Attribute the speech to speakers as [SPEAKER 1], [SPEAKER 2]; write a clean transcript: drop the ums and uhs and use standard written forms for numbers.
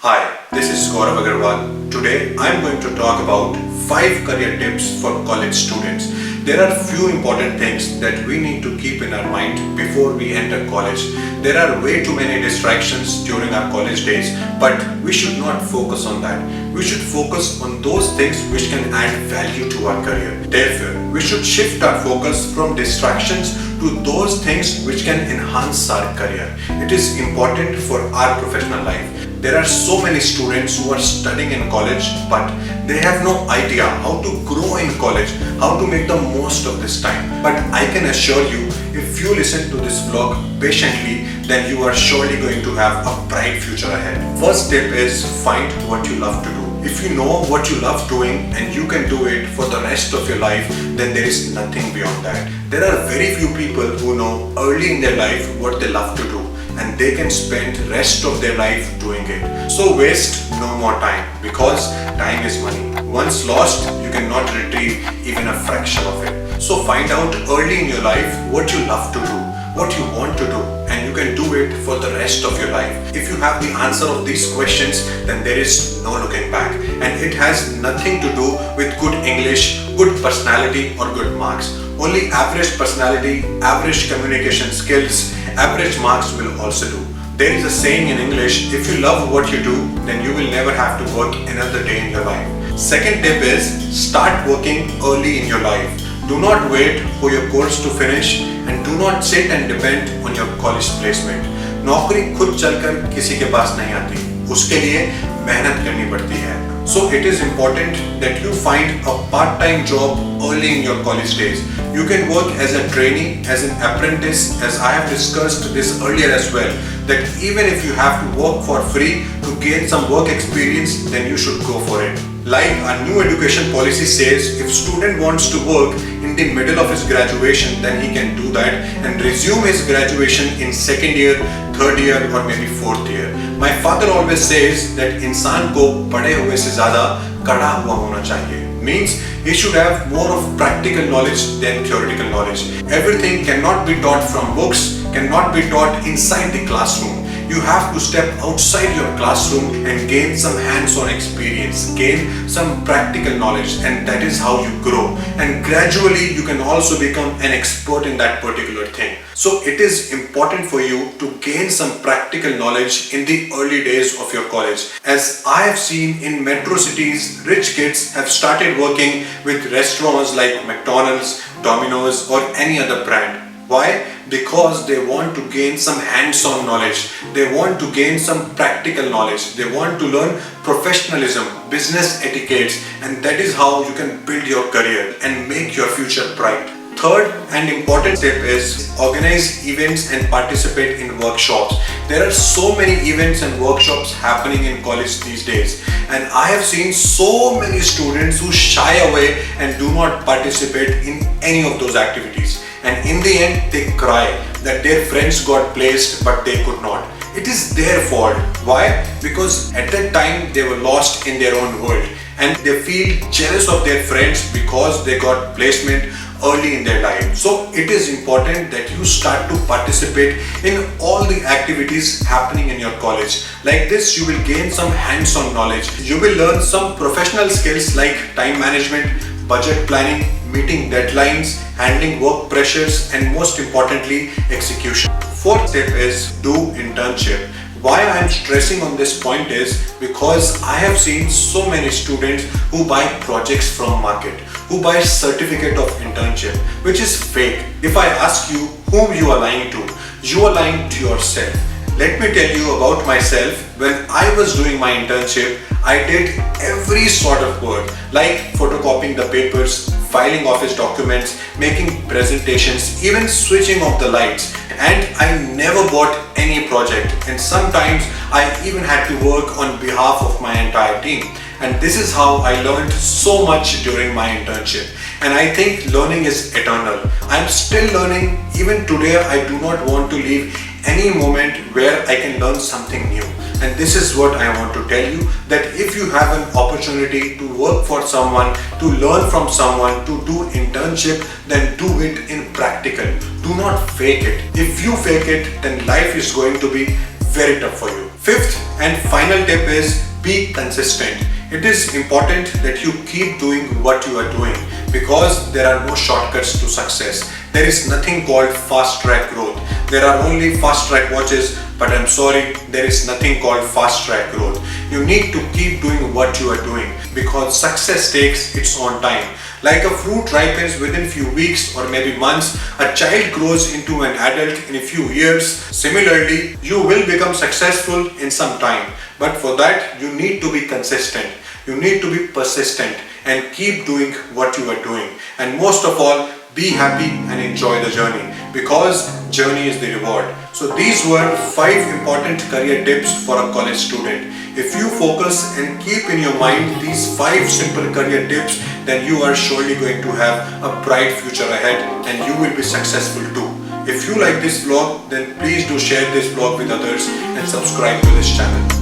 [SPEAKER 1] Hi, this is Gaurav Agarwal. Today I am going to talk about 5 career tips for college students. There are few important things that we need to keep in our mind before we enter college. There are way too many distractions during our college days, but we should not focus on that. We should focus on those things which can add value to our career. Therefore, we should shift our focus from distractions to those things which can enhance our career. It is important for our professional life. There are so many students who are studying in college, but they have no idea how to grow in college, how to make the most of this time. But I can assure you, if you listen to this vlog patiently, then you are surely going to have a bright future ahead. First tip is find what you love to do. If you know what you love doing and you can do it for the rest of your life, then there is nothing beyond that. There are very few people who know early in their life what they love to do, and they can spend rest of their life doing it. So waste no more time, because time is money. Once lost, you cannot retrieve even a fraction of it. So find out early in your life what you love to do, what you want to do, and you can do it for the rest of your life. If you have the answer of these questions, then there is no looking back, and it has nothing to do with good English, good personality or good marks. Only average personality, average communication skills, average marks will also do. There is a saying in English, if you love what you do, then you will never have to work another day in your life. Second tip is start working early in your life. Do not wait for your course to finish, and do not sit and depend on your college placement. नौकरी खुद चलकर किसी के पास नहीं आती, उसके लिए मेहनत करनी पड़ती है. So it is important that you find a part-time job early in your college days. You can work as a trainee, as an apprentice, as I have discussed this earlier as well, that even if you have to work for free to gain some work experience, then you should go for it. Like our new education policy says, if student wants to work in the middle of his graduation, then he can do that and resume his graduation in second year, third year or maybe fourth year. My father always says that इंसान को पढ़े हुए से ज़्यादा कड़ा हुआ होना चाहिए. Means he should have more of practical knowledge than theoretical knowledge. Everything cannot be taught from books, cannot be taught inside the classroom. You have to step outside your classroom and gain some hands-on experience, gain some practical knowledge, and that is how you grow. And gradually you can also become an expert in that particular thing. So it is important for you to gain some practical knowledge in the early days of your college. As I have seen in metro cities, rich kids have started working with restaurants like McDonald's, Domino's or any other brand. Why? Because they want to gain some hands-on knowledge. They want to gain some practical knowledge. They want to learn professionalism, business etiquettes, and that is how you can build your career and make your future bright. Third and important step is organize events and participate in workshops. There are so many events and workshops happening in college these days, and I have seen so many students who shy away and do not participate in any of those activities. And in the end, they cry that their friends got placed but they could not. It is their fault. Why? Because at that time they were lost in their own world, and they feel jealous of their friends because they got placement early in their life. So it is important that you start to participate in all the activities happening in your college. Like this, you will gain some hands-on knowledge. You will learn some professional skills like time management, budget planning, meeting deadlines, handling work pressures, and most importantly, execution. Fourth step is do internship. Why I am stressing on this point is because I have seen so many students who buy projects from market, who buy certificate of internship, which is fake. If I ask you whom you are lying to, you are lying to yourself. Let me tell you about myself. When I was doing my internship, I did every sort of work, like photocopying the papers, filing office documents, making presentations, even switching off the lights. And I never bought any project, and sometimes I even had to work on behalf of my entire team. And this is how I learned so much during my internship. And I think learning is eternal. I'm still learning. Even today, I do not want to leave any moment where I can learn something new. And this is what I want to tell you, that if you have an opportunity to work for someone, to learn from someone, to do internship, then do it in practical. Do not fake it. If you fake it, then life is going to be very tough for you. Fifth and final tip is be consistent. It is important that you keep doing what you are doing because there are no shortcuts to success. There is nothing called fast track growth. There are only fast track watches, but I'm sorry, there is nothing called fast track growth. You need to keep doing what you are doing because success takes its own time. Like a fruit ripens within few weeks or maybe months, a child grows into an adult in a few years. Similarly, you will become successful in some time. But for that, you need to be consistent. You need to be persistent and keep doing what you are doing. And most of all, be happy and enjoy the journey because journey is the reward. So these were 5 important career tips for a college student. If you focus and keep in your mind these 5 simple career tips, then you are surely going to have a bright future ahead and you will be successful too. If you like this vlog, then please do share this vlog with others and subscribe to this channel.